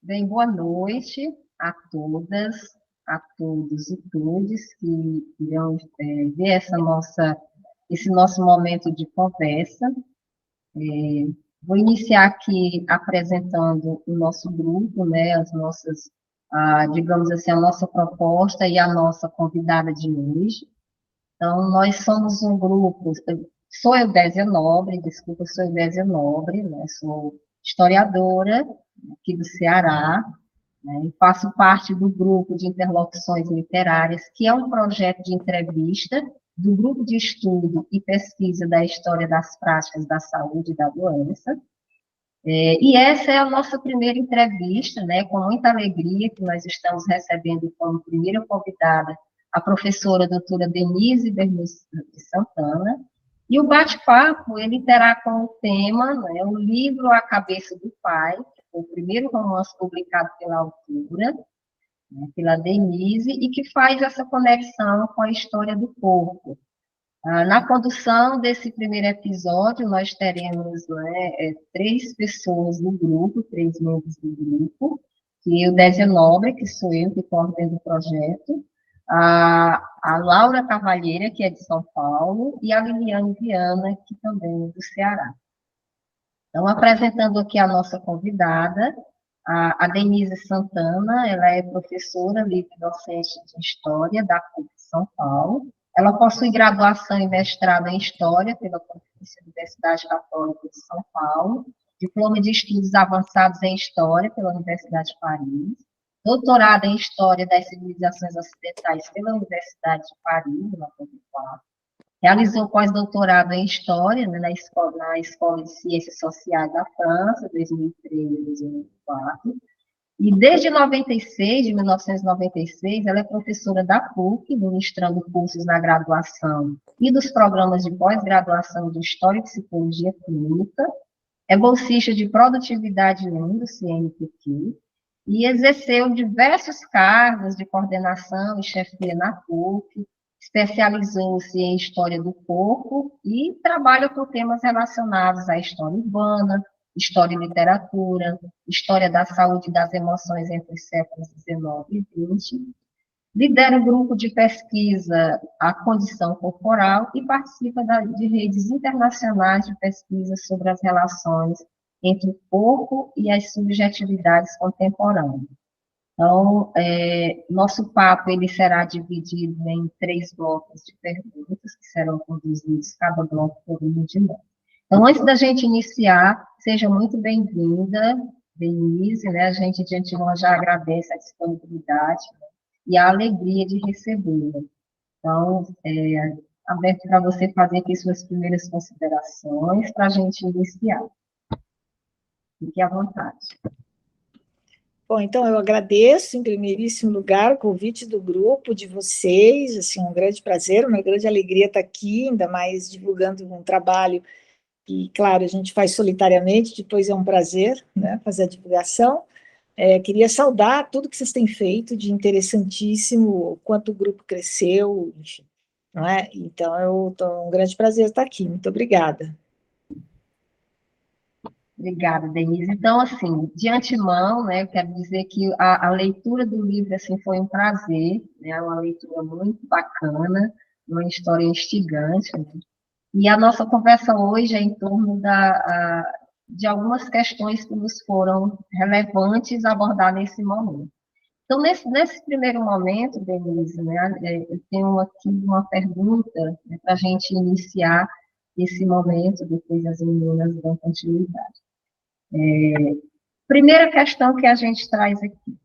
Bem, boa noite a todas, a todos e todes que irão ver esse nosso momento de conversa. Vou iniciar aqui apresentando o nosso grupo, né, as nossas, digamos assim, a nossa proposta e a nossa convidada de hoje. Então, nós somos um grupo, sou Eudésia Nobre, desculpa, sou Eudésia Nobre, né, sou historiadora aqui do Ceará, né, e faço parte do grupo de interlocuções literárias, que é um projeto de entrevista do grupo de estudo e pesquisa da história das práticas da saúde e da doença. E essa é a nossa primeira entrevista, né, com muita alegria que nós estamos recebendo como primeira convidada a professora doutora Denise Bermudes de Santana, e o bate-papo, ele terá como tema, né, o livro A Cabeça do Pai, o primeiro romance publicado pela autora, né, pela Denise, e que faz essa conexão com a história do corpo. Na condução desse primeiro episódio, nós teremos, né, 3 pessoas do grupo, 3 membros do grupo, que eu, Désia Nobre, que sou eu que coordeno o projeto, a Laura Cavalheira, que é de São Paulo, e a Liliane Viana, que também é do Ceará. Então, apresentando aqui a nossa convidada, a Denise Santana, ela é professora livre-docente de História da PUC de São Paulo. Ela possui graduação e mestrado em História pela Pontifícia Universidade Católica de São Paulo, diploma de Estudos Avançados em História pela Universidade de Paris, doutorado em História das Civilizações Ocidentais pela Universidade de Paris, na Pontifícia. Realizou pós-doutorado em História, né, na Escola de Ciências Sociais da França, 2013 e 2004. E desde 1996, ela é professora da PUC, ministrando cursos na graduação e dos programas de pós-graduação de História e Psicologia Clínica. É bolsista de Produtividade 1 do CNPq e exerceu diversos cargos de coordenação e chefia na PUC, especializou-se em História do Corpo e trabalha com temas relacionados à história urbana, História e Literatura, História da Saúde e das Emoções entre os séculos XIX e XX. Lidera o grupo de pesquisa A Condição Corporal e participa de redes internacionais de pesquisa sobre as relações entre o corpo e as subjetividades contemporâneas. Então, nosso papo ele será dividido em 3 blocos de perguntas, que serão conduzidos cada bloco por um de nós. Então, antes da gente iniciar, seja muito bem-vinda, Denise, né? A gente de antemão já agradece a disponibilidade, né, e a alegria de recebê-la. Então, aberto para você fazer aqui suas primeiras considerações, para a gente iniciar. Fique à vontade. Bom, então eu agradeço, em primeiríssimo lugar, o convite do grupo, de vocês, assim, um grande prazer, uma grande alegria estar aqui, ainda mais divulgando um trabalho que, claro, a gente faz solitariamente, depois é um prazer, né, fazer a divulgação. Queria saudar tudo que vocês têm feito de interessantíssimo, o quanto o grupo cresceu, enfim, não é? Então, um grande prazer estar aqui, muito obrigada. Obrigada, Denise. Então, assim, de antemão, né, eu quero dizer que a leitura do livro, assim, foi um prazer, né, uma leitura muito bacana, uma história instigante, né? E a nossa conversa hoje é em torno de algumas questões que nos foram relevantes abordar nesse momento. Então, nesse primeiro momento, Denise, né, eu tenho aqui uma pergunta, né, para a gente iniciar esse momento, depois as meninas dão continuidade. Primeira questão que a gente traz aqui.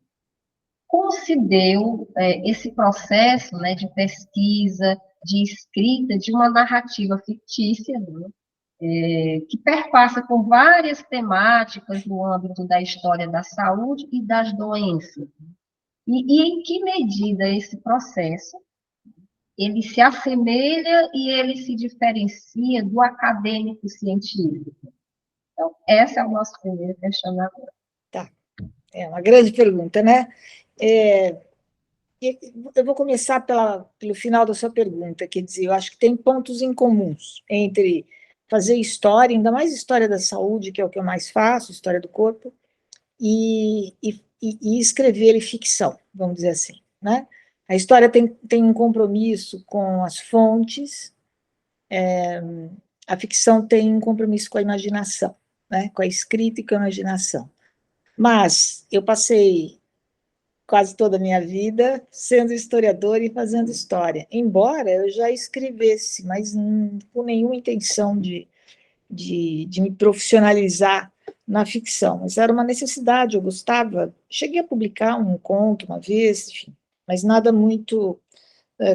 Como se deu esse processo, né, de pesquisa, de escrita de uma narrativa fictícia, né, que perpassa por várias temáticas no âmbito da história da saúde e das doenças? E em que medida esse processo ele se assemelha e ele se diferencia do acadêmico científico? Então, esse é o nosso primeiro questionamento. Tá, é uma grande pergunta, né? Eu vou começar pelo final da sua pergunta, quer dizer, eu acho que tem pontos em comuns entre fazer história, ainda mais história da saúde, que é o que eu mais faço, história do corpo, e escrever ficção, vamos dizer assim, né? A história tem um compromisso com as fontes, a ficção tem um compromisso com a imaginação, né? Com a escrita e com a imaginação. Mas eu passei quase toda a minha vida sendo historiadora e fazendo história, embora eu já escrevesse, mas com nenhuma intenção de me profissionalizar na ficção, mas era uma necessidade, eu gostava, cheguei a publicar um conto uma vez, enfim, mas nada muito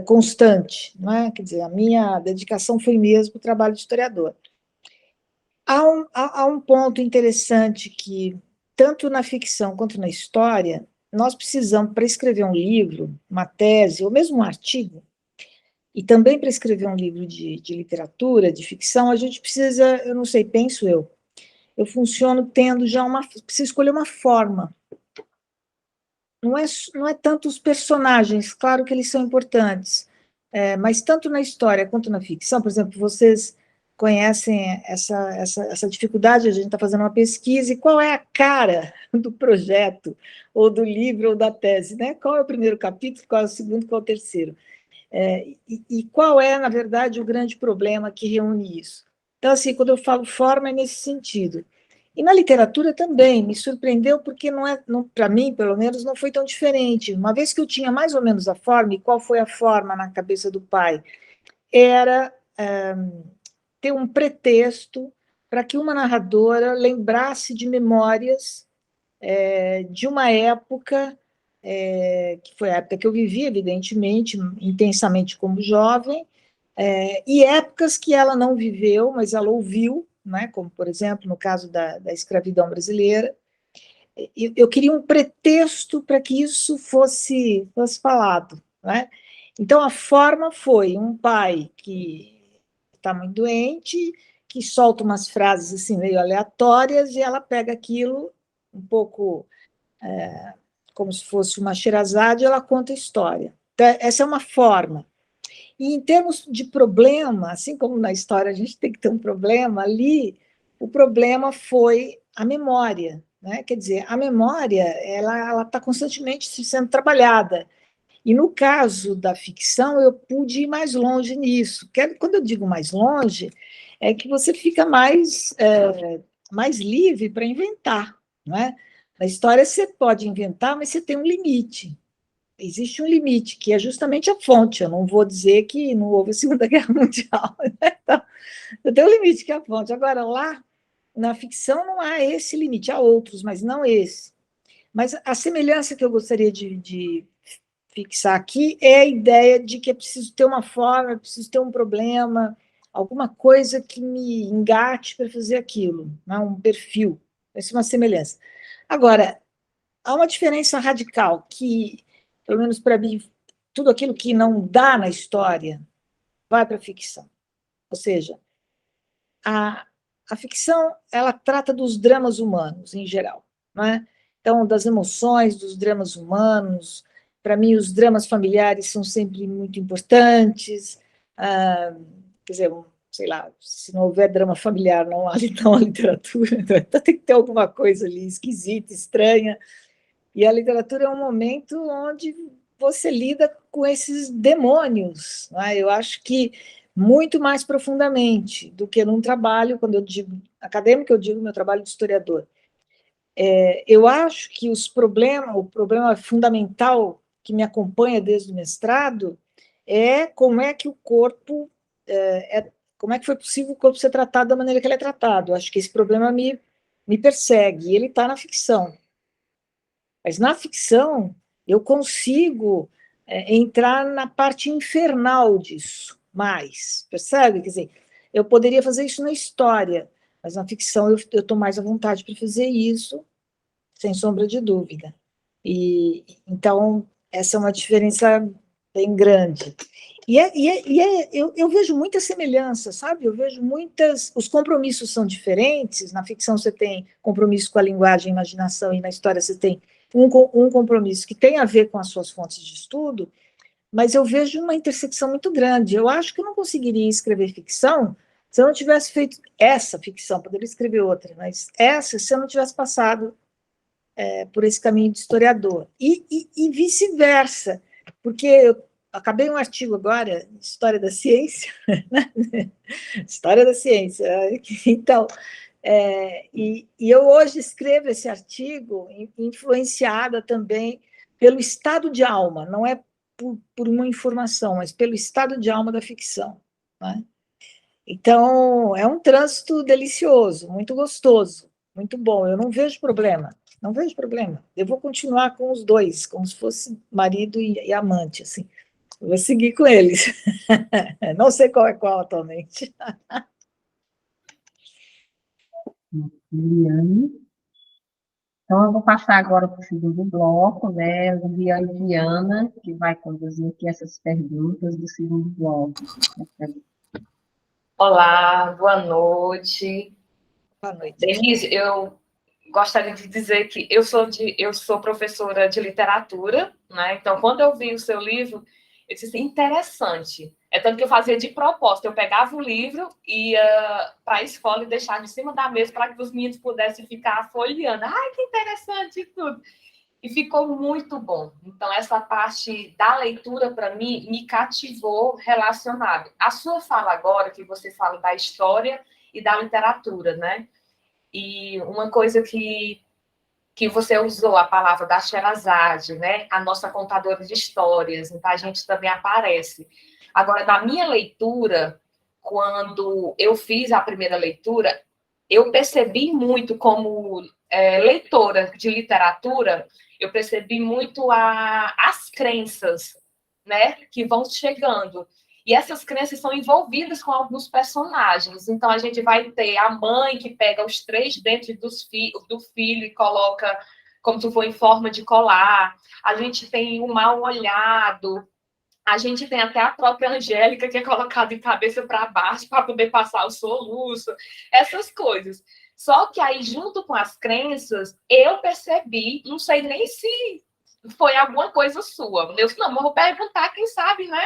constante, não é? Quer dizer, a minha dedicação foi mesmo para o trabalho de historiador. Há um ponto interessante que, tanto na ficção quanto na história, nós precisamos, para escrever um livro, uma tese, ou mesmo um artigo, e também para escrever um livro de literatura, de ficção, a gente precisa, eu não sei, penso eu funciono tendo já preciso escolher uma forma. Não é tanto os personagens, claro que eles são importantes, mas tanto na história quanto na ficção, por exemplo, vocês conhecem essa dificuldade, a gente está fazendo uma pesquisa, e qual é a cara do projeto, ou do livro, ou da tese, né? Qual é o primeiro capítulo, qual é o segundo, qual é o terceiro? E qual é, na verdade, o grande problema que reúne isso? Então, assim, quando eu falo forma, é nesse sentido. E na literatura também, me surpreendeu, porque para mim, pelo menos, não foi tão diferente. Uma vez que eu tinha mais ou menos a forma, e qual foi a forma na cabeça do pai? Era ter um pretexto para que uma narradora lembrasse de memórias de uma época, que foi a época que eu vivi, evidentemente, intensamente como jovem, e épocas que ela não viveu, mas ela ouviu, né, como, por exemplo, no caso da escravidão brasileira. Eu queria um pretexto para que isso fosse falado, né? Então, a forma foi um pai que está muito doente, que solta umas frases assim meio aleatórias, e ela pega aquilo um pouco como se fosse uma Sherazade, e ela conta a história. Então, essa é uma forma. E em termos de problema, assim como na história a gente tem que ter um problema, ali o problema foi a memória, né? Quer dizer, a memória ela está constantemente sendo trabalhada. E no caso da ficção, eu pude ir mais longe nisso. Quando eu digo mais longe, é que você fica mais livre para inventar, não é? Na história você pode inventar, mas você tem um limite. Existe um limite, que é justamente a fonte. Eu não vou dizer que não houve a Segunda Guerra Mundial. Né? Então, eu tenho um limite, que é a fonte. Agora, lá, na ficção, não há esse limite. Há outros, mas não esse. Mas a semelhança que eu gostaria de fixar aqui é a ideia de que é preciso ter uma forma, é preciso ter um problema, alguma coisa que me engate para fazer aquilo, né? Um perfil. Essa é uma semelhança. Agora, há uma diferença radical que, pelo menos para mim, tudo aquilo que não dá na história vai para a ficção. Ou seja, a ficção ela trata dos dramas humanos em geral, não é? Então, das emoções, dos dramas humanos. Para mim, os dramas familiares são sempre muito importantes. Quer dizer, sei lá, se não houver drama familiar, não há então a literatura. Então, tem que ter alguma coisa ali esquisita, estranha. E a literatura é um momento onde você lida com esses demônios, né? Eu acho que muito mais profundamente do que num trabalho, quando eu digo acadêmico, eu digo meu trabalho de historiador. Eu acho que o problema fundamental que me acompanha desde o mestrado é como é que o corpo, como é que foi possível o corpo ser tratado da maneira que ele é tratado. Eu acho que esse problema me persegue, e ele está na ficção. Mas na ficção, eu consigo entrar na parte infernal disso, mais, percebe? Quer dizer, eu poderia fazer isso na história, mas na ficção eu estou mais à vontade para fazer isso, sem sombra de dúvida. E então, essa é uma diferença bem grande. Eu vejo muita semelhança, sabe? Eu vejo muitas. Os compromissos são diferentes. Na ficção você tem compromisso com a linguagem, a imaginação, e na história você tem um compromisso que tem a ver com as suas fontes de estudo, mas eu vejo uma intersecção muito grande. Eu acho que eu não conseguiria escrever ficção se eu não tivesse feito essa ficção, poderia escrever outra, mas essa, se eu não tivesse passado por esse caminho de historiador. E vice-versa, porque eu acabei um artigo agora, História da Ciência, História da Ciência, então, eu hoje escrevo esse artigo influenciada também pelo estado de alma, não é por uma informação, mas pelo estado de alma da ficção, né? Então, é um trânsito delicioso, muito gostoso, muito bom. Eu não vejo problema, não vejo problema. Eu vou continuar com os dois, como se fosse marido e amante, assim. Eu vou seguir com eles. Não sei qual é qual atualmente. Liliane. Então, eu vou passar agora para o segundo bloco, né? Liliane e Diana, que vai conduzir aqui essas perguntas do segundo bloco. Olá, boa noite. Boa noite. Denise, eu gostaria de dizer que eu sou professora de literatura, né? Então, quando eu vi o seu livro, eu disse assim, interessante. É tanto que eu fazia de propósito, eu pegava o livro, ia para a escola e deixava em cima da mesa para que os meninos pudessem ficar folheando. Ai, que interessante tudo. E ficou muito bom. Então, essa parte da leitura, para mim, me cativou relacionado. A sua fala agora, que você fala da história e da literatura, né? E uma coisa que você usou, a palavra da Sherazade, né? A nossa contadora de histórias, então a gente também aparece. Agora, na minha leitura, quando eu fiz a primeira leitura, eu percebi muito como leitora de literatura, eu percebi muito as crenças, né, que vão chegando. E essas crenças são envolvidas com alguns personagens. Então, a gente vai ter a mãe que pega os 3 dentes do filho e coloca como se for em forma de colar. A gente tem o mal-olhado. A gente tem até a própria Angélica, que é colocada de cabeça para baixo para poder passar o soluço. Essas coisas. Só que aí, junto com as crenças, eu percebi, não sei nem se foi alguma coisa sua. Eu disse, não, vou perguntar, quem sabe, né?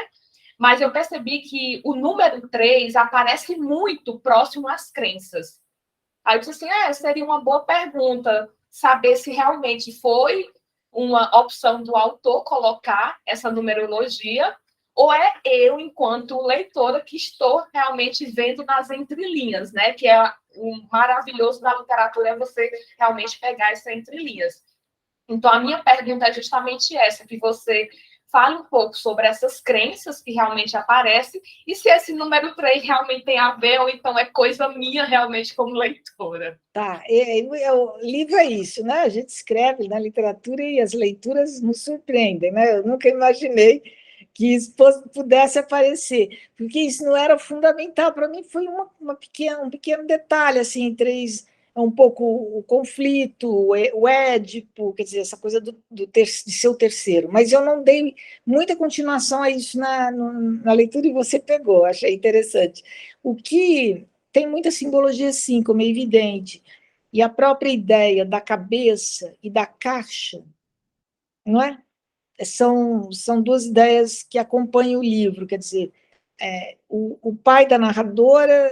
Mas eu percebi que o número 3 aparece muito próximo às crenças. Aí eu disse assim, seria uma boa pergunta saber se realmente foi uma opção do autor colocar essa numerologia, ou é eu, enquanto leitora, que estou realmente vendo nas entrelinhas, né? Que é o maravilhoso da literatura, é você realmente pegar essas entrelinhas. Então, a minha pergunta é justamente essa, que você fale um pouco sobre essas crenças que realmente aparecem e se esse número 3 realmente tem a ver ou então é coisa minha realmente como leitora. Tá, o livro é isso, né? A gente escreve na literatura e as leituras nos surpreendem, né? Eu nunca imaginei que isso pudesse aparecer, porque isso não era fundamental. Para mim foi um pequeno detalhe, assim, 3, um pouco o conflito, o Édipo, quer dizer, essa coisa de ser o terceiro. Mas eu não dei muita continuação a isso na leitura e você pegou, achei interessante. O que tem muita simbologia, sim, como é evidente, e a própria ideia da cabeça e da caixa, não é? São 2 ideias que acompanham o livro, quer dizer, o pai da narradora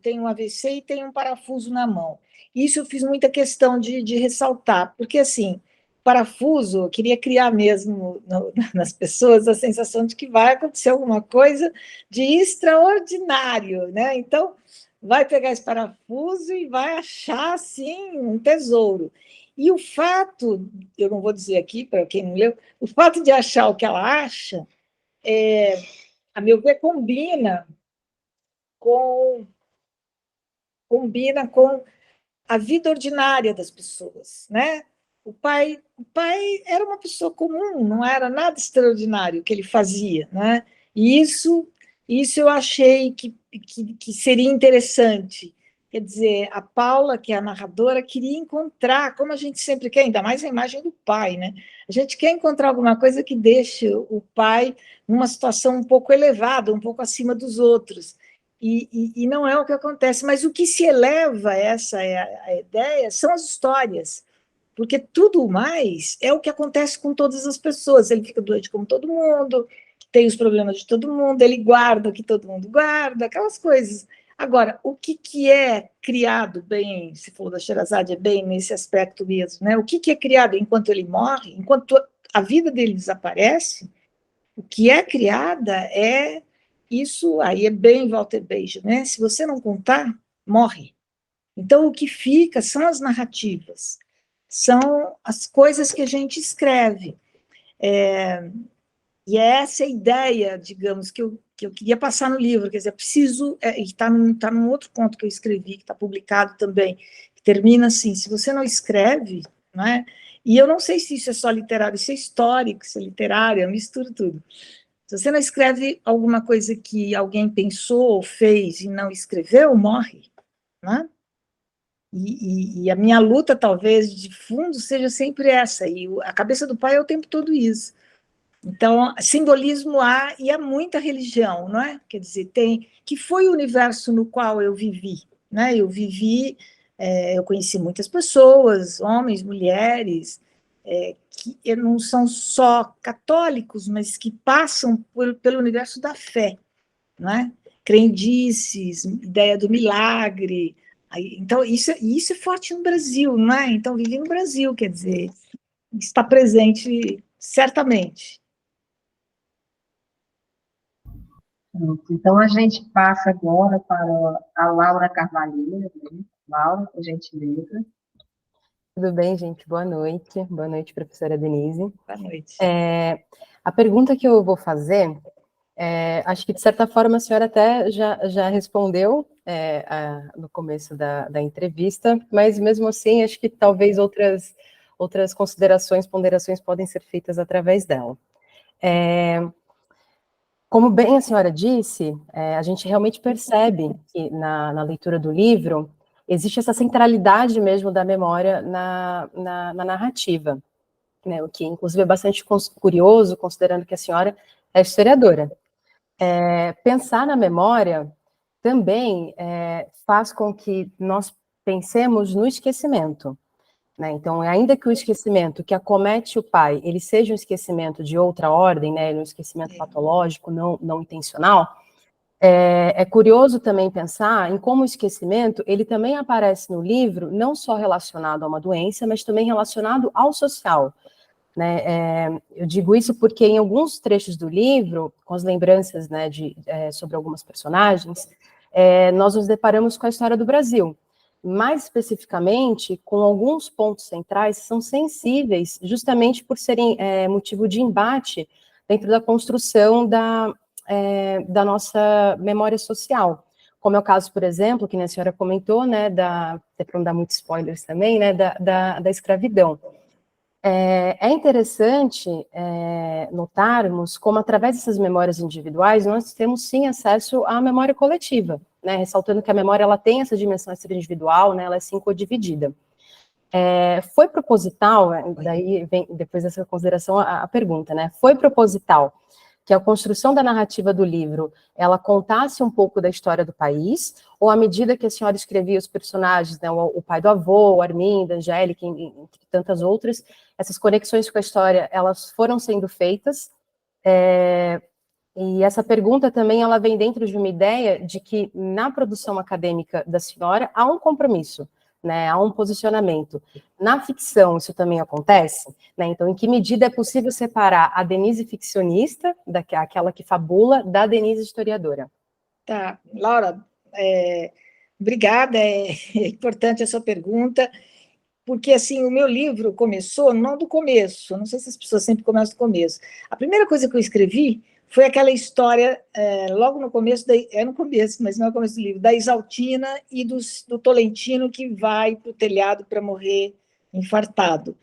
tem um AVC e tem um parafuso na mão. Isso eu fiz muita questão de ressaltar, porque, assim, parafuso, eu queria criar mesmo nas pessoas a sensação de que vai acontecer alguma coisa de extraordinário, né? Então, vai pegar esse parafuso e vai achar, assim, um tesouro. E o fato, eu não vou dizer aqui para quem não leu, o fato de achar o que ela acha, a meu ver, com, combina com a vida ordinária das pessoas, né? O pai era uma pessoa comum, não era nada extraordinário o que ele fazia, né? E isso eu achei que seria interessante. Quer dizer, a Paula, que é a narradora, queria encontrar, como a gente sempre quer, ainda mais a imagem do pai, né? A gente quer encontrar alguma coisa que deixe o pai numa situação um pouco elevada, um pouco acima dos outros. E não é o que acontece, mas o que se eleva, essa é a ideia, são as histórias, porque tudo mais é o que acontece com todas as pessoas. Ele fica doente como todo mundo, tem os problemas de todo mundo, ele guarda o que todo mundo guarda, aquelas coisas. Agora, o que é criado bem, se for da Sherazade, é bem nesse aspecto mesmo, né? O que é criado enquanto ele morre, enquanto a vida dele desaparece, o que é criada é isso, aí é bem Walter Benjamin, né? Se você não contar, morre. Então, o que fica são as narrativas, são as coisas que a gente escreve. E é essa ideia, digamos, que eu queria passar no livro, quer dizer, preciso, e está num outro conto que eu escrevi, que está publicado também, que termina assim, se você não escreve, não é? E eu não sei se isso é só literário, isso é histórico, isso é literário, eu misturo tudo. Se você não escreve alguma coisa que alguém pensou ou fez e não escreveu, morre, né? E a minha luta, talvez, de fundo, seja sempre essa, e a cabeça do pai é o tempo todo isso. Então, simbolismo há, e há muita religião, não é? Quer dizer, que foi o universo no qual eu vivi, né? Eu vivi, eu conheci muitas pessoas, homens, mulheres, que não são só católicos, mas que passam pelo universo da fé, não é? Crendices, ideia do milagre. Então, isso é forte no Brasil, não é? Então, vivi no Brasil, quer dizer, está presente certamente. Então, a gente passa agora para a Laura Carvalheira, né? Laura, por gentileza. Tudo bem, gente? Boa noite. Boa noite, professora Denise. Boa noite. A pergunta que eu vou fazer, acho que, de certa forma, a senhora até já respondeu no começo da entrevista, mas, mesmo assim, acho que talvez outras considerações, ponderações podem ser feitas através dela. Como bem a senhora disse, a gente realmente percebe que, na leitura do livro, existe essa centralidade mesmo da memória na narrativa, né? O que, inclusive, é bastante curioso, considerando que a senhora é historiadora. Pensar na memória também faz com que nós pensemos no esquecimento, né? Então, ainda que o esquecimento que acomete o pai, ele seja um esquecimento de outra ordem, né? Um esquecimento patológico, não intencional, é curioso também pensar em como o esquecimento, ele também aparece no livro, não só relacionado a uma doença, mas também relacionado ao social, né? Eu digo isso porque em alguns trechos do livro, com as lembranças, né, sobre algumas personagens, nós nos deparamos com a história do Brasil, mais especificamente com alguns pontos centrais que são sensíveis justamente por serem motivo de embate dentro da construção da nossa memória social, como é o caso, por exemplo, que a senhora comentou, né, até para não dar muitos spoilers também, né, da escravidão. É interessante notarmos como, através dessas memórias individuais, nós temos, sim, acesso à memória coletiva, né, ressaltando que a memória ela tem essa dimensão extra-individual, né, ela é, sim, codividida. Foi proposital, daí vem, depois dessa consideração, a pergunta, né, foi proposital que a construção da narrativa do livro, ela contasse um pouco da história do país, ou à medida que a senhora escrevia os personagens, né, o pai do avô, o Arminda, a Angélica, entre tantas outras, essas conexões com a história, elas foram sendo feitas, e essa pergunta também, ela vem dentro de uma ideia de que, na produção acadêmica da senhora, há um compromisso, né, há um posicionamento. Na ficção, isso também acontece, né? Então, em que medida é possível separar a Denise ficcionista, aquela que fabula, da Denise historiadora? Tá, Laura, obrigada, é importante a sua pergunta, porque, assim, o meu livro começou, não do começo, não sei se as pessoas sempre começam do começo. A primeira coisa que eu escrevi foi aquela história, logo no começo, no começo, mas não é o começo do livro, da Isaltina e do Tolentino que vai para o telhado para morrer infartado.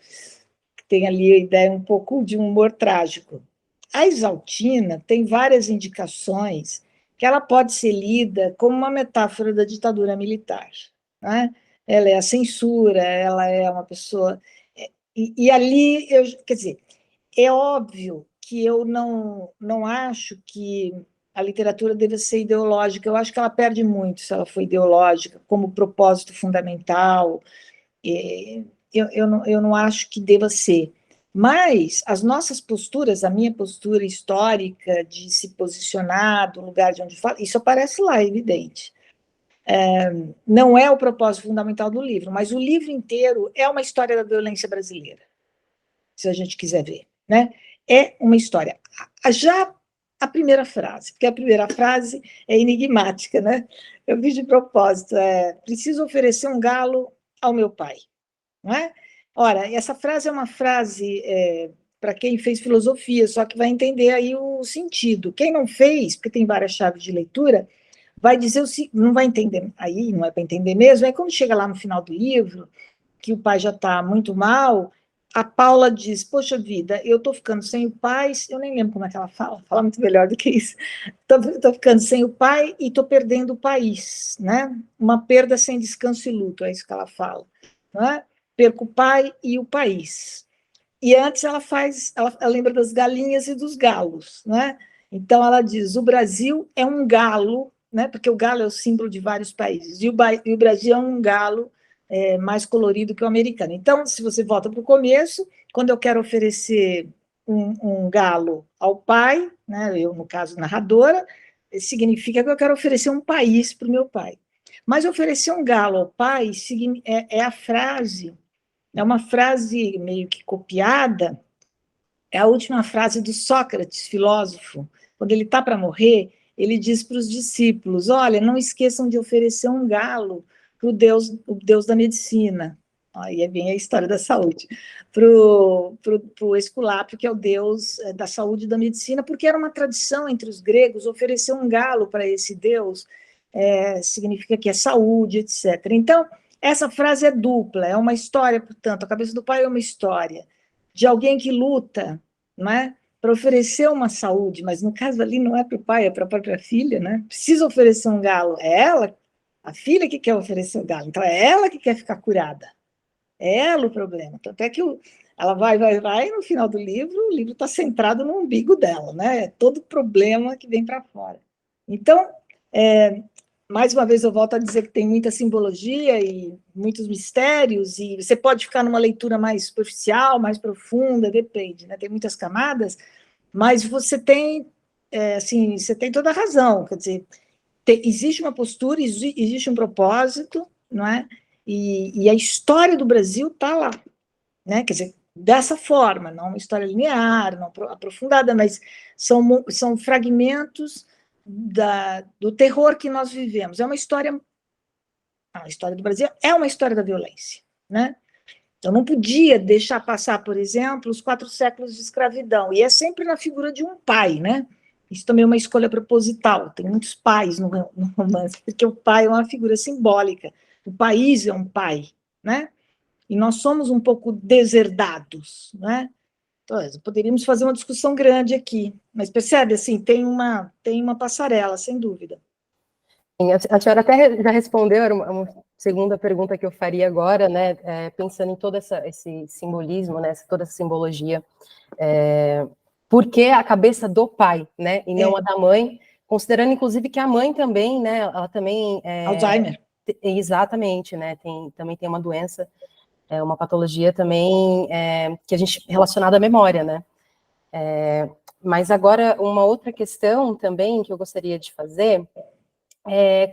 Tem ali a ideia um pouco de um humor trágico. A Isaltina tem várias indicações que ela pode ser lida como uma metáfora da ditadura militar, né? Ela é a censura, ela é uma pessoa... E ali, quer dizer, é óbvio que eu não acho que a literatura deve ser ideológica, eu acho que ela perde muito se ela for ideológica, como propósito fundamental, eu não acho que deva ser. Mas as nossas posturas, a minha postura histórica de se posicionar do lugar de onde fala, isso aparece lá, é evidente. não é o propósito fundamental do livro, mas o livro inteiro é uma história da violência brasileira, se a gente quiser ver, né? É uma história. Já a primeira frase, porque a primeira frase é enigmática, né? Eu fiz de propósito, preciso oferecer um galo ao meu pai, não é? Ora, essa frase é uma frase para quem fez filosofia, só que vai entender aí o sentido. Quem não fez, porque tem várias chaves de leitura, vai dizer não vai entender, aí não é para entender mesmo, é quando chega lá no final do livro, que o pai já está muito mal, a Paula diz, poxa vida, eu estou ficando sem o pai, eu nem lembro como é que ela fala muito melhor do que isso, estou ficando sem o pai e estou perdendo o país, né? Uma perda sem descanso e luto, é isso que ela fala, né? Perco o pai e o país. E antes ela lembra das galinhas e dos galos, né? Então ela diz, o Brasil é um galo, né? Porque o galo é o símbolo de vários países, e o Brasil é um galo mais colorido que o americano. Então, se você volta para o começo, quando eu quero oferecer um galo ao pai, né? Eu, no caso, narradora, significa que eu quero oferecer um país para o meu pai. Mas oferecer um galo ao pai é a frase, é uma frase meio que copiada, é a última frase do Sócrates, filósofo. Quando ele está para morrer, ele diz para os discípulos, olha, não esqueçam de oferecer um galo para o Deus da medicina. Aí vem a história da saúde. Para o Esculápio, que é o Deus da saúde e da medicina, porque era uma tradição entre os gregos oferecer um galo para esse Deus, significa que é saúde, etc. Então, essa frase é dupla, é uma história, portanto, a cabeça do pai é uma história de alguém que luta, não é? Para oferecer uma saúde, mas no caso ali não é para o pai, é para a própria filha, né? Precisa oferecer um galo, é ela, a filha que quer oferecer o galo, então é ela que quer ficar curada, é ela o problema. Tanto é que ela vai, e no final do livro, o livro está centrado no umbigo dela, né? É todo problema que vem para fora. Então, mais uma vez eu volto a dizer que tem muita simbologia e muitos mistérios, e você pode ficar numa leitura mais superficial, mais profunda, depende, né? Tem muitas camadas, mas você tem, assim, você tem toda a razão, quer dizer, existe uma postura, existe um propósito, não é? E a história do Brasil está lá, né? Quer dizer, dessa forma, não uma história linear, não aprofundada, mas são fragmentos do terror que nós vivemos. A história do Brasil é uma história da violência, né? Eu não podia deixar passar, por exemplo, os 4 séculos de escravidão, e é sempre na figura de um pai, né? Isso também é uma escolha proposital, tem muitos pais no romance, porque o pai é uma figura simbólica, o país é um pai, né? E nós somos um pouco deserdados, né? Então, poderíamos fazer uma discussão grande aqui, mas percebe, assim, tem uma passarela, sem dúvida. Sim, a senhora até já respondeu, era uma segunda pergunta que eu faria agora, né, pensando em todo esse simbolismo, né, toda essa simbologia, por que a cabeça do pai, né, e não a da mãe, considerando, inclusive, que a mãe também, né, ela também... Alzheimer. Exatamente, né, também tem uma doença, uma patologia também que a gente relacionada à memória, né. Mas agora, uma outra questão também que eu gostaria de fazer...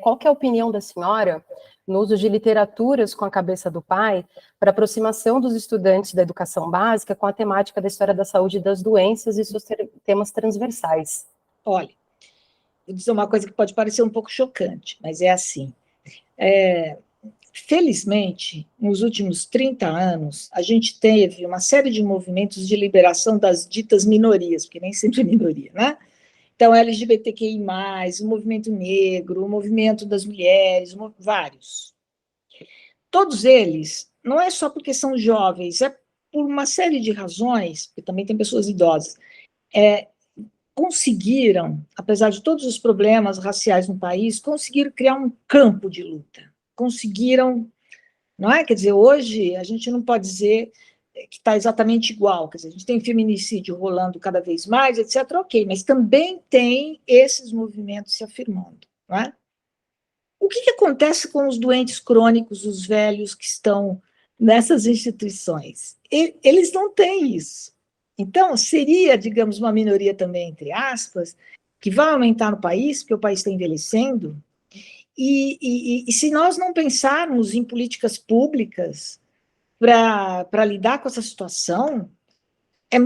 qual que é a opinião da senhora no uso de literaturas com a cabeça do pai para aproximação dos estudantes da educação básica com a temática da história da saúde e das doenças e seus temas transversais? Olha, vou dizer uma coisa que pode parecer um pouco chocante, mas é assim. Felizmente, nos últimos 30 anos, a gente teve uma série de movimentos de liberação das ditas minorias, porque nem sempre é minoria, né? Então, LGBTQI+, o movimento negro, o movimento das mulheres, vários. Todos eles, não é só porque são jovens, é por uma série de razões, porque também tem pessoas idosas, conseguiram, apesar de todos os problemas raciais no país, conseguiram criar um campo de luta. Conseguiram, não é? Quer dizer, hoje a gente não pode dizer que está exatamente igual, quer dizer, a gente tem feminicídio rolando cada vez mais, etc., ok, mas também tem esses movimentos se afirmando, não é? O que acontece com os doentes crônicos, os velhos que estão nessas instituições? Eles não têm isso. Então, seria, digamos, uma minoria também, entre aspas, que vai aumentar no país, porque o país está envelhecendo, E se nós não pensarmos em políticas públicas para lidar com essa situação, é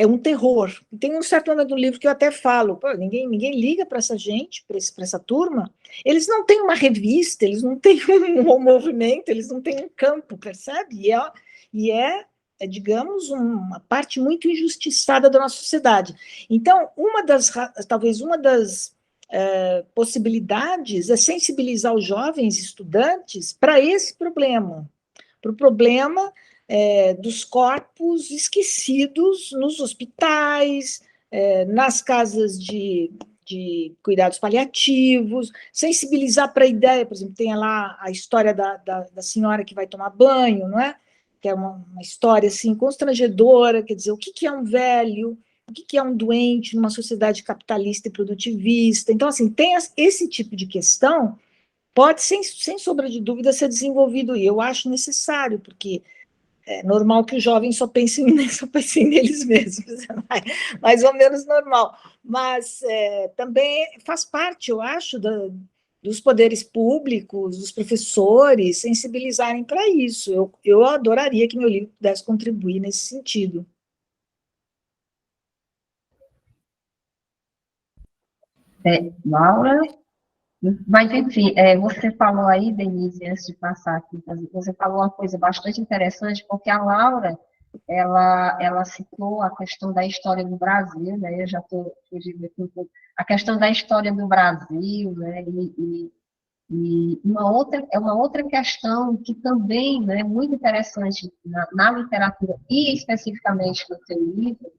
um terror. Tem um certo momento do livro que eu até falo, pô, ninguém liga para essa gente, para essa turma, eles não têm uma revista, eles não têm um movimento, eles não têm um campo, percebe? Digamos, uma parte muito injustiçada da nossa sociedade. Então, talvez uma das possibilidades é sensibilizar os jovens estudantes para esse problema, para o problema dos corpos esquecidos nos hospitais, nas casas de cuidados paliativos, sensibilizar para a ideia, por exemplo, tem lá a história da senhora que vai tomar banho, não é? Que é uma história assim, constrangedora, quer dizer, o que é um velho, o que é um doente numa sociedade capitalista e produtivista. Então, assim, tem esse tipo de questão, pode, sem sombra de dúvida, ser desenvolvido, e eu acho necessário, porque é normal que os jovens só pensem neles mesmos, é mais ou menos normal, mas também faz parte, eu acho, dos poderes públicos, dos professores, sensibilizarem para isso. Eu adoraria que meu livro pudesse contribuir nesse sentido. Laura? Mas, enfim, você falou aí, Denise, antes de passar aqui, você falou uma coisa bastante interessante, porque a Laura, ela citou a questão da história do Brasil, né? Eu já estou fugindo aqui um pouco. A questão da história do Brasil, né? E uma outra questão que também, né, é muito interessante na literatura, e especificamente no teu livro,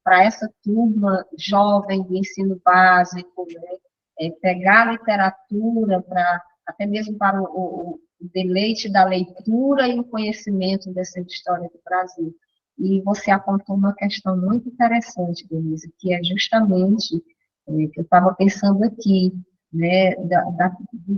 para essa turma jovem do ensino básico, né? Pegar a literatura até mesmo para o deleite da leitura e o conhecimento dessa história do Brasil. E você apontou uma questão muito interessante, Denise, que é justamente que eu estava pensando aqui, né,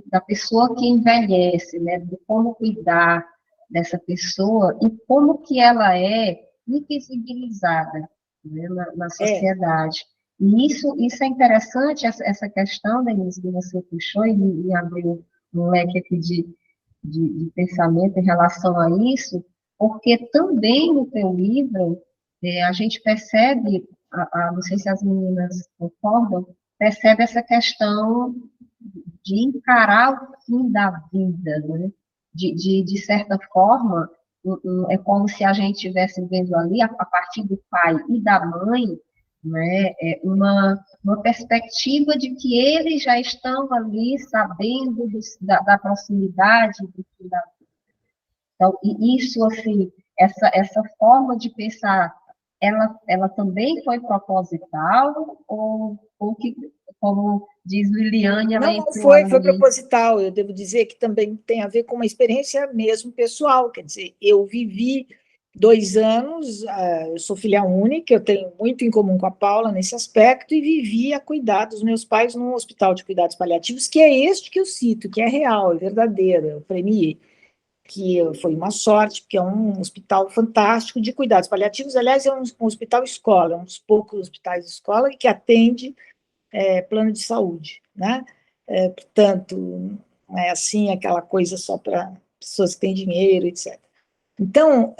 da pessoa que envelhece, né, de como cuidar dessa pessoa e como que ela é invisibilizada, né, na sociedade. E isso é interessante, essa questão, Denise, que você puxou e abriu um leque aqui de pensamento em relação a isso, porque também no teu livro a gente percebe, não sei se as meninas concordam, percebe essa questão de encarar o fim da vida, né? De certa forma, é como se a gente estivesse vendo ali, a partir do pai e da mãe, né, uma perspectiva de que eles já estão ali sabendo da proximidade do fim da vida. Então, e isso, assim, essa forma de pensar, ela também foi proposital, ou que, como diz Liliane, ela Não entrou foi ali... proposital, eu devo dizer que também tem a ver com uma experiência mesmo pessoal, quer dizer, eu vivi 2 anos, eu sou filha única, eu tenho muito em comum com a Paula nesse aspecto, e vivi a cuidar dos meus pais num hospital de cuidados paliativos, que é este que eu cito, que é real, é verdadeiro, eu premiei, que foi uma sorte, porque é um hospital fantástico de cuidados paliativos, aliás, é um hospital escola, um dos poucos hospitais de escola que atende plano de saúde, né? Portanto, não é assim aquela coisa só para pessoas que têm dinheiro, etc. Então,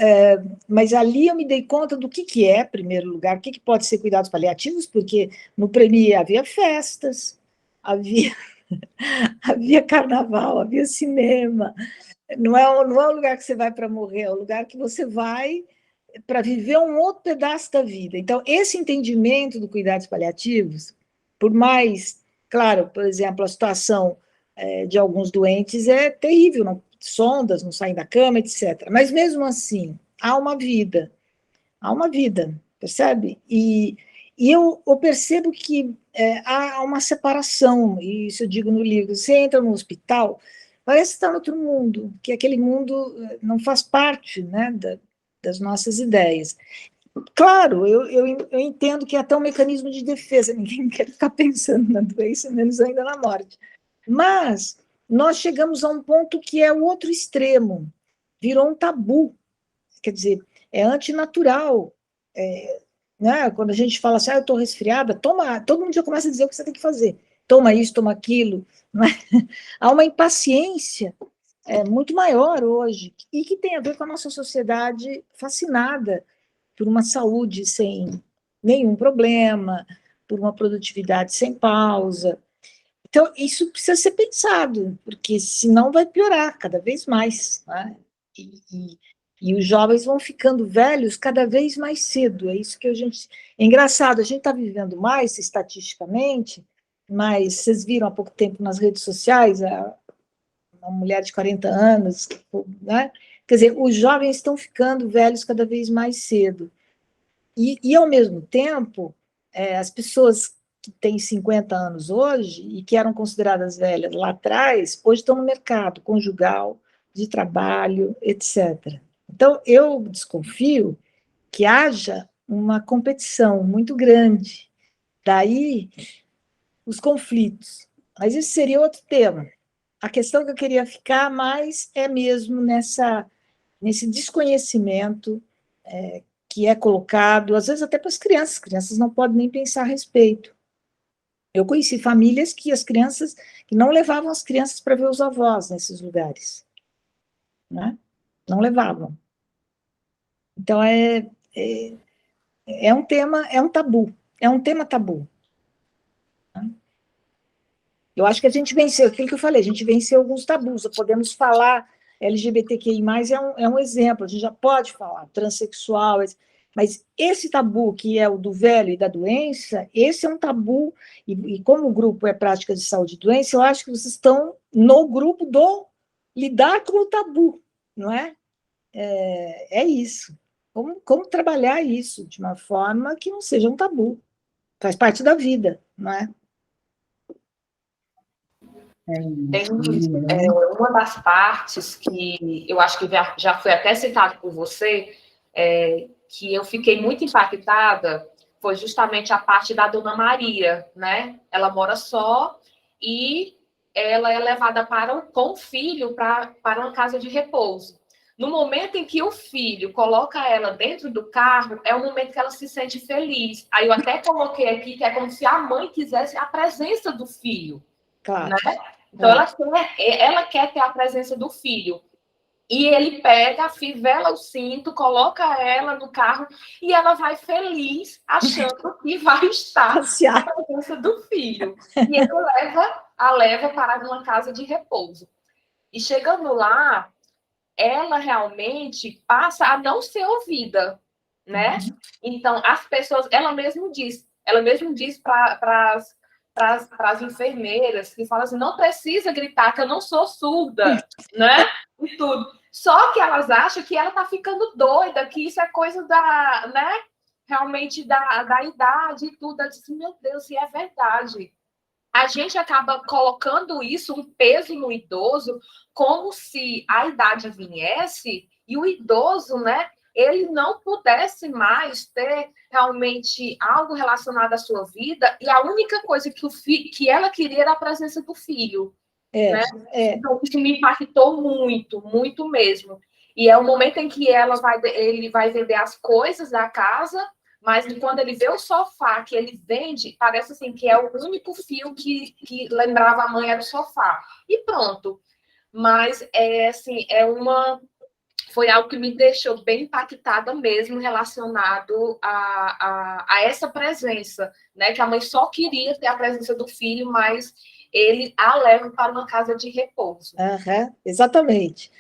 mas ali eu me dei conta do que é, em primeiro lugar, o que pode ser cuidados paliativos, porque no Premier havia festas, havia, havia carnaval, havia cinema. Não é um lugar que você vai para morrer, é um lugar que você vai para viver um outro pedaço da vida. Então, esse entendimento do cuidados paliativos, por mais, claro, por exemplo, a situação de alguns doentes é terrível, não, sondas, não saem da cama, etc. Mas, mesmo assim, há uma vida, percebe? E eu percebo que há uma separação, e isso eu digo no livro, você entra no hospital, parece estar em outro mundo, que aquele mundo não faz parte, né, das nossas ideias. Claro, eu entendo que é até um mecanismo de defesa, ninguém quer ficar pensando na doença, menos ainda na morte. Mas nós chegamos a um ponto que é o outro extremo, virou um tabu, quer dizer, é antinatural. Né? Quando a gente fala assim, eu estou resfriada, toma, todo mundo já começa a dizer o que você tem que fazer. toma isso, toma aquilo, não é? Há uma impaciência muito maior hoje, e que tem a ver com a nossa sociedade fascinada por uma saúde sem nenhum problema, por uma produtividade sem pausa. Então, isso precisa ser pensado, porque senão vai piorar cada vez mais, né? E os jovens vão ficando velhos cada vez mais cedo. É isso que a gente. É engraçado, a gente está vivendo mais estatisticamente, mas vocês viram há pouco tempo nas redes sociais uma mulher de 40 anos, né? Quer dizer, os jovens estão ficando velhos cada vez mais cedo. E ao mesmo tempo, as pessoas que têm 50 anos hoje e que eram consideradas velhas lá atrás, hoje estão no mercado conjugal, de trabalho, etc. Então, eu desconfio que haja uma competição muito grande. Daí, os conflitos. Mas isso seria outro tema. A questão que eu queria ficar mais é mesmo nesse desconhecimento que é colocado, às vezes até para as crianças não podem nem pensar a respeito. Eu conheci famílias que que não levavam as crianças para ver os avós nesses lugares, né? Não levavam. Então é um tema, é um tabu, é um tema tabu. Né? Eu acho que a gente venceu, aquilo que eu falei, a gente venceu alguns tabus, podemos falar, LGBTQI+, é um exemplo, a gente já pode falar, transexual, mas esse tabu, que é o do velho e da doença, esse é um tabu, e como o grupo é prática de saúde e doença, eu acho que vocês estão no grupo do lidar com o tabu, não é? É isso. Como trabalhar isso de uma forma que não seja um tabu, faz parte da vida, não é? Tem uma das partes que eu acho que já foi até citado por você, que eu fiquei muito impactada, foi justamente a parte da Dona Maria, né? Ela mora só e ela é levada com o filho para uma casa de repouso. No momento em que o filho coloca ela dentro do carro, é o momento que ela se sente feliz. Aí eu até coloquei aqui que é como se a mãe quisesse a presença do filho. Claro. Né? Então, ela quer ter a presença do filho. E ele pega, fivela o cinto, coloca ela no carro e ela vai feliz, achando que vai estar na presença do filho. E ele a leva para uma casa de repouso. E chegando lá, ela realmente passa a não ser ouvida, né? Então, as pessoas, ela mesmo diz para as enfermeiras que falam assim, não precisa gritar, que eu não sou surda, né? E tudo. Só que elas acham que ela está ficando doida, que isso é coisa né? Realmente da idade e tudo. Eu disse, meu Deus, e é verdade. A gente acaba colocando isso, um peso no idoso, como se a idade viesse e o idoso, né, ele não pudesse mais ter realmente algo relacionado à sua vida, e a única coisa que ela queria era a presença do filho. Né? Então, isso me impactou muito, muito mesmo. E é o momento em que ele vai vender as coisas da casa, mas quando ele vê o sofá que ele vende, parece assim que é o único fio que lembrava a mãe era o sofá. E pronto. Mas foi algo que me deixou bem impactada mesmo, relacionado a essa presença, né? Que a mãe só queria ter a presença do filho, mas ele a leva para uma casa de repouso. Exatamente.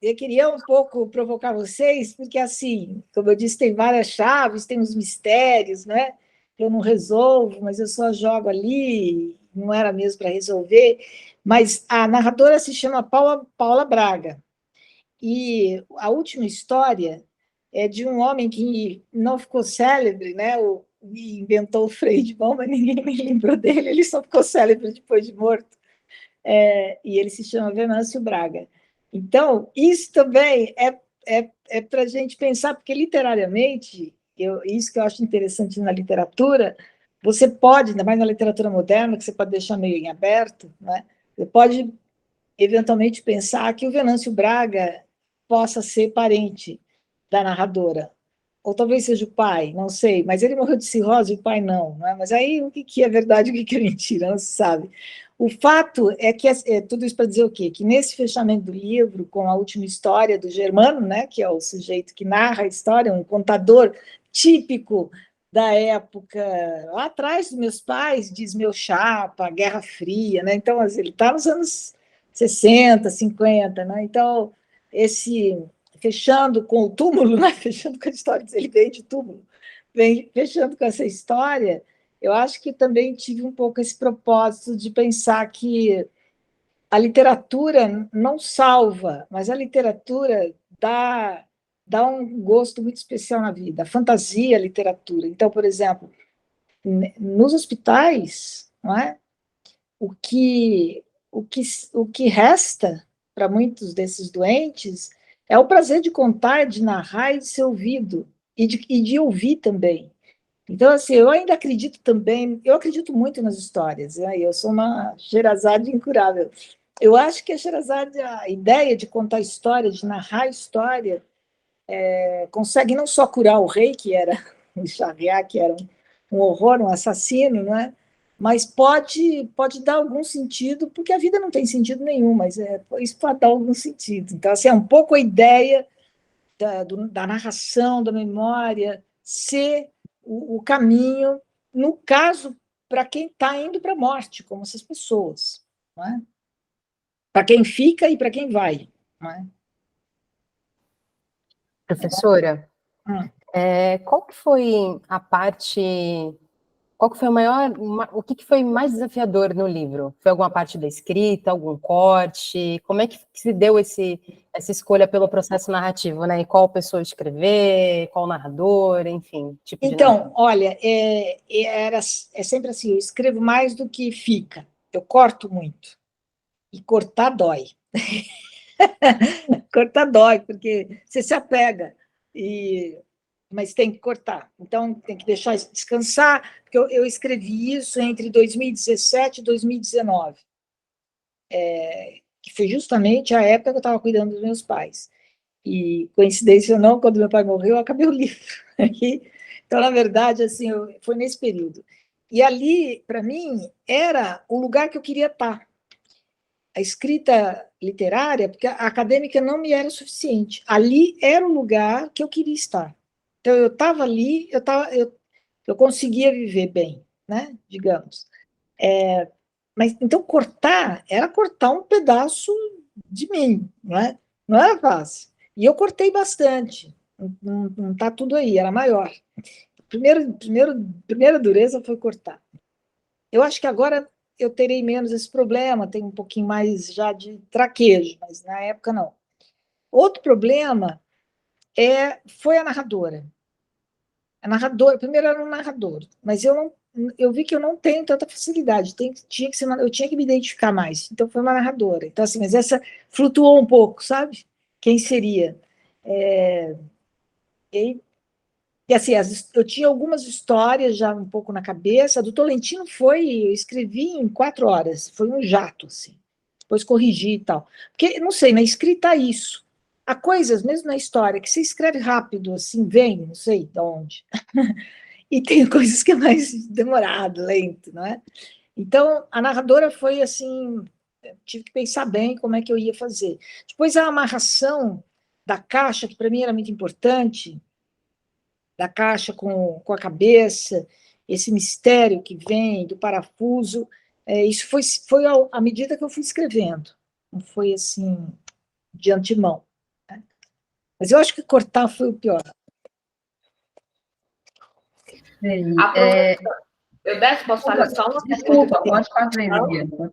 Eu queria um pouco provocar vocês, porque, assim, como eu disse, tem várias chaves, tem os mistérios, né? Eu não resolvo, mas eu só jogo ali, não era mesmo para resolver. Mas a narradora se chama Paula Braga. E a última história é de um homem que não ficou célebre, né? Inventou o freio de mão, mas ninguém me lembrou dele, ele só ficou célebre depois de morto. E ele se chama Venâncio Braga. Então, isso também é para a gente pensar, porque literariamente, isso que eu acho interessante na literatura, você pode, ainda mais na literatura moderna, que você pode deixar meio em aberto, né? Você pode eventualmente pensar que o Venâncio Braga possa ser parente da narradora, ou talvez seja o pai, não sei, mas ele morreu de cirrose e o pai não, não é? Mas aí o que é verdade e o que é mentira, não se sabe. O fato é que, tudo isso para dizer o quê? Que nesse fechamento do livro, com a última história do Germano, né, que é o sujeito que narra a história, um contador típico da época, lá atrás dos meus pais, diz meu chapa, Guerra Fria, né? Então, assim, ele está nos anos 60, 50, né? Então, fechando com o túmulo, né? Fechando com a história, ele vem de túmulo, fechando com essa história, eu acho que também tive um pouco esse propósito de pensar que a literatura não salva, mas a literatura dá um gosto muito especial na vida, a fantasia, a literatura. Então, por exemplo, nos hospitais, não é? o que, o que resta para muitos desses doentes é o prazer de contar, de narrar e de ser ouvido, e de ouvir também. Então, assim, eu ainda acredito também, eu acredito muito nas histórias, né? Eu sou uma Sherazade incurável. Eu acho que a Sherazade, a ideia de contar história, de narrar história, consegue não só curar o rei, que era o Shahriar, que era um horror, um assassino, não é? Mas pode dar algum sentido, porque a vida não tem sentido nenhum, mas isso pode dar algum sentido. Então, assim, é um pouco a ideia da narração, da memória, ser o caminho, no caso, para quem está indo para a morte, como essas pessoas. Não é? Para quem fica e para quem vai. Não é? Professora, Hum. qual que foi a parte, qual que foi o que que foi mais desafiador no livro? Foi alguma parte da escrita, algum corte? Como é que se deu essa escolha pelo processo narrativo, né? E qual pessoa escrever, qual narrador, enfim, tipo de Então, olha, é sempre assim, eu escrevo mais do que fica. Eu corto muito. E cortar dói. Cortar dói, porque você se apega. Mas tem que cortar. Então, tem que deixar descansar, porque eu escrevi isso entre 2017 e 2019, que foi justamente a época que eu estava cuidando dos meus pais. E, coincidência ou não, quando meu pai morreu, eu acabei o livro. Então, na verdade, assim, foi nesse período. E ali, para mim, era o lugar que eu queria estar. A escrita literária, porque a acadêmica não me era suficiente. Ali era o lugar que eu queria estar. Então, eu estava ali, eu conseguia viver bem, né? Digamos. Mas então cortar era cortar um pedaço de mim, não é? Não era fácil. E eu cortei bastante. Não está tudo aí, era maior. Primeira dureza foi cortar. Eu acho que agora eu terei menos esse problema, tenho um pouquinho mais já de traquejo, mas na época não. Outro problema foi a narradora. A narradora, primeiro era um narrador, mas eu vi que eu não tenho tanta facilidade, eu tinha que me identificar mais, então foi uma narradora. Então, assim, mas essa flutuou um pouco, sabe? Quem seria? E assim, eu tinha algumas histórias já um pouco na cabeça. A do Tolentino eu escrevi em 4 horas, foi um jato, assim. Depois corrigi e tal. Porque, não sei, na escrita há isso. Há coisas, mesmo na história, que você escreve rápido, assim, vem, não sei de onde. E tem coisas que é mais demorado, lento, não é? Então, a narradora foi assim, tive que pensar bem como é que eu ia fazer. Depois, a amarração da caixa, que para mim era muito importante, da caixa com a cabeça, esse mistério que vem do parafuso, isso foi à medida que eu fui escrevendo, não foi assim, de antemão. Né? Mas eu acho que cortar foi o pior. Posso fazer só uma Desculpa, pode fazer, Liliana.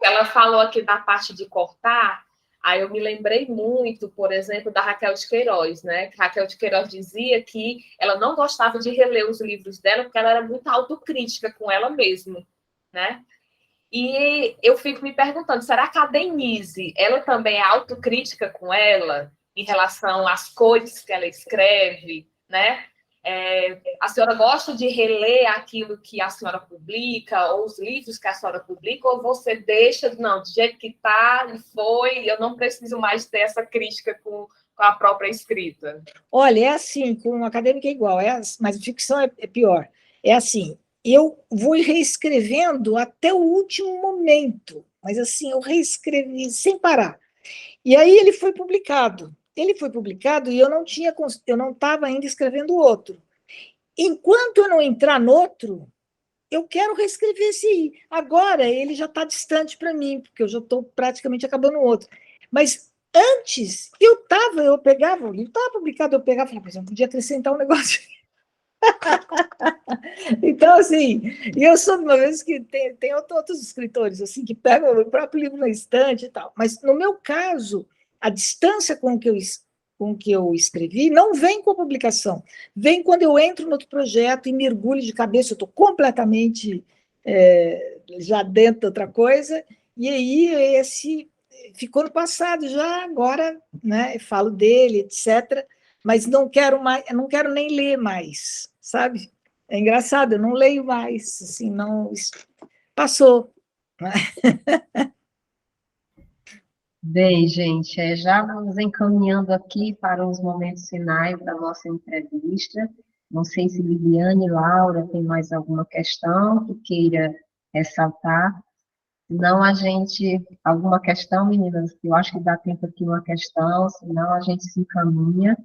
Ela falou aqui da parte de cortar, aí eu me lembrei muito, por exemplo, da Raquel de Queiroz, né? Que Raquel de Queiroz dizia que ela não gostava de reler os livros dela porque ela era muito autocrítica com ela mesma, né? E eu fico me perguntando, será que a Denise, ela também é autocrítica com ela em relação às coisas que ela escreve, né? A senhora gosta de reler aquilo que a senhora publica, ou os livros que a senhora publica, ou você deixa, não, do jeito que está, foi, eu não preciso mais ter essa crítica com com a própria escrita? Olha, é assim, com um acadêmico é igual, mas ficção é pior. É assim, eu vou reescrevendo até o último momento, mas assim, eu reescrevi sem parar. E aí ele foi publicado. Ele foi publicado e eu não estava ainda escrevendo outro. Enquanto eu não entrar no outro, eu quero reescrever esse aí. Agora ele já está distante para mim, porque eu já estou praticamente acabando o outro. Mas antes, eu pegava, o livro estava publicado, eu pegava e falava, eu podia acrescentar um negócio. Então, assim, e eu sou de uma vez que tem outros escritores assim que pegam o próprio livro na estante e tal. Mas no meu caso, a distância com que eu escrevi não vem com a publicação, vem quando eu entro no outro projeto e mergulho de cabeça, eu estou completamente já dentro de outra coisa, e aí esse ficou no passado já, agora, né, eu falo dele, etc., mas não quero mais, não quero nem ler mais, sabe? É engraçado, eu não leio mais, assim, não passou. Bem, gente, já vamos encaminhando aqui para os momentos finais da nossa entrevista. Não sei se Liliane e Laura tem mais alguma questão que queira ressaltar. Senão a gente, alguma questão, meninas, eu acho que dá tempo aqui uma questão, senão a gente se encaminha.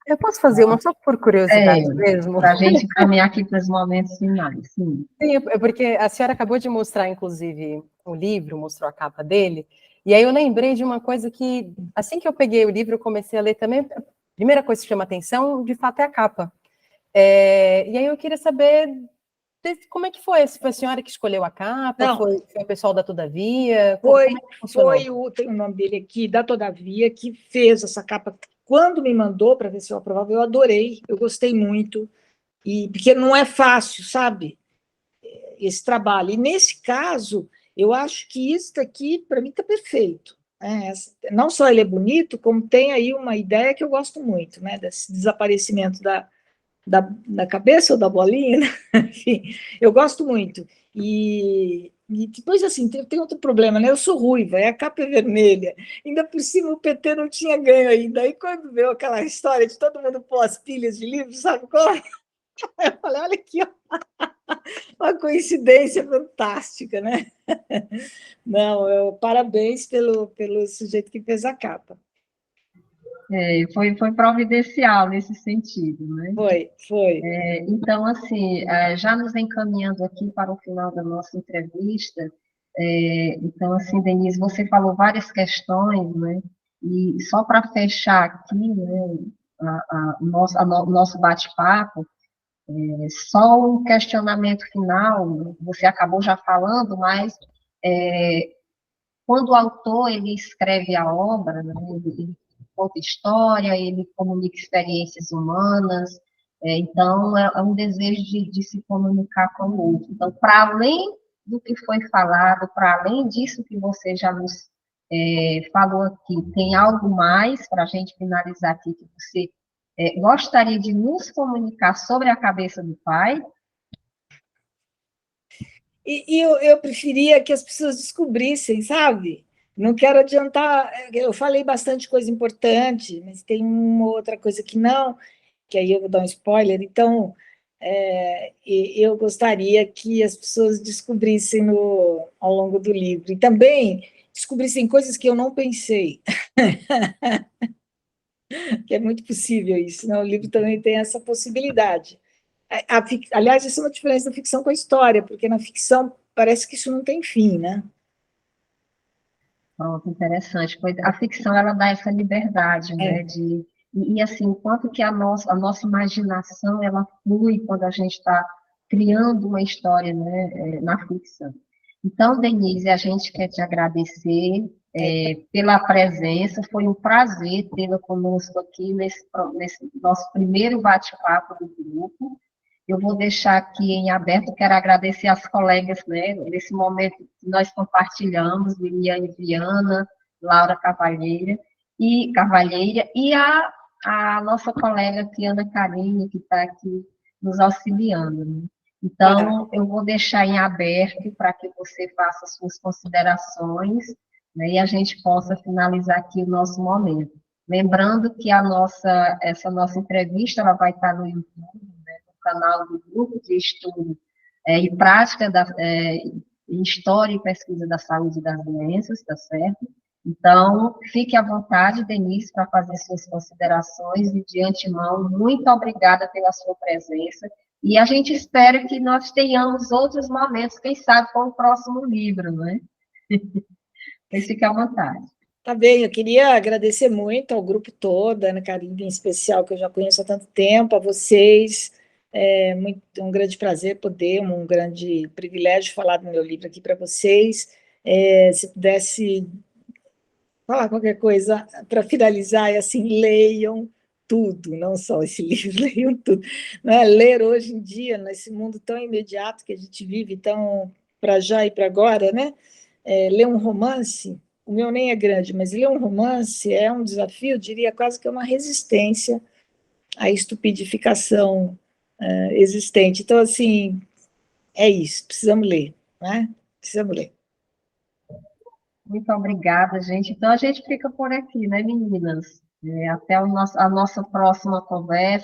Eu posso fazer uma só por curiosidade mesmo? Para a gente caminhar aqui para os momentos finais, sim. Sim, é porque a senhora acabou de mostrar, inclusive, o livro, mostrou a capa dele, e aí eu lembrei de uma coisa que, assim que eu peguei o livro, eu comecei a ler também, a primeira coisa que chama atenção, de fato, é a capa. E aí eu queria saber como é que foi? Se foi a senhora que escolheu a capa? Não. Foi o pessoal da Todavia? Foi, como é que funcionou? tem o nome dele aqui, da Todavia, que fez essa capa. Quando me mandou para ver se eu aprovava, eu adorei, eu gostei muito, porque não é fácil, sabe, esse trabalho. E nesse caso, eu acho que isso daqui, para mim, está perfeito. Não só ele é bonito, como tem aí uma ideia que eu gosto muito, né, desse desaparecimento da cabeça ou da bolinha, né? Enfim, eu gosto muito. E depois, assim, tem outro problema, né? Eu sou ruiva, a capa é vermelha. Ainda por cima, o PT não tinha ganho ainda. Aí, quando veio aquela história de todo mundo pôr as pilhas de livro, sabe qual? Eu falei, olha aqui, ó, uma coincidência fantástica, né? Não, parabéns pelo sujeito que fez a capa. Foi providencial nesse sentido, né? Foi. Então, assim, já nos encaminhando aqui para o final da nossa entrevista, então, assim, Denise, você falou várias questões, né? E só para fechar aqui, né, o nosso bate-papo, só um questionamento final, você acabou já falando, mas quando o autor ele escreve a obra, né, ele conta história, ele comunica experiências humanas, então é um desejo de se comunicar com o outro. Então, para além do que foi falado, para além disso que você já nos falou aqui, tem algo mais para a gente finalizar aqui que você gostaria de nos comunicar sobre a cabeça do pai? E eu preferia que as pessoas descobrissem, sabe? Não quero adiantar, eu falei bastante coisa importante, mas tem uma outra coisa que não, que aí eu vou dar um spoiler. Então, eu gostaria que as pessoas descobrissem ao longo do livro. E também descobrissem coisas que eu não pensei, que é muito possível isso, né? O livro também tem essa possibilidade. Aliás, isso é uma diferença da ficção com a história, porque na ficção parece que isso não tem fim, né? Pronto, interessante. A ficção, ela dá essa liberdade, né, e assim, o quanto que a nossa imaginação, ela flui quando a gente está criando uma história, né, na ficção. Então, Denise, a gente quer te agradecer pela presença, foi um prazer tê-la conosco aqui nesse nosso primeiro bate-papo do grupo. Eu vou deixar aqui em aberto, quero agradecer às colegas, né, nesse momento que nós compartilhamos, Liliane Viana, Laura Cavalheira, e a nossa colega Tiana Carine, que está aqui nos auxiliando. Né? Então, eu vou deixar em aberto para que você faça suas considerações, né, e a gente possa finalizar aqui o nosso momento. Lembrando que essa nossa entrevista ela vai estar no YouTube, né, no canal do Grupo de Estudo e Prática em História e Pesquisa da Saúde e das Doenças, tá certo? Então, fique à vontade, Denise, para fazer suas considerações e, de antemão, muito obrigada pela sua presença. E a gente espera que nós tenhamos outros momentos, quem sabe, com o próximo livro, né? Mas fique à vontade. Tá bem, eu queria agradecer muito ao grupo todo, a Ana Karine em especial, que eu já conheço há tanto tempo, a vocês. É um grande prazer poder, um grande privilégio falar do meu livro aqui para vocês. Se pudesse falar qualquer coisa para finalizar, é assim, leiam tudo, não só esse livro, leiam tudo. Não é? Ler hoje em dia, nesse mundo tão imediato que a gente vive, tão para já e para agora, né? Ler um romance, o meu nem é grande, mas ler um romance é um desafio, eu diria quase que é uma resistência à estupidificação existente. Então, assim, é isso, precisamos ler, né? Precisamos ler. Muito obrigada, gente. Então, a gente fica por aqui, né, meninas? Até a nossa próxima conversa.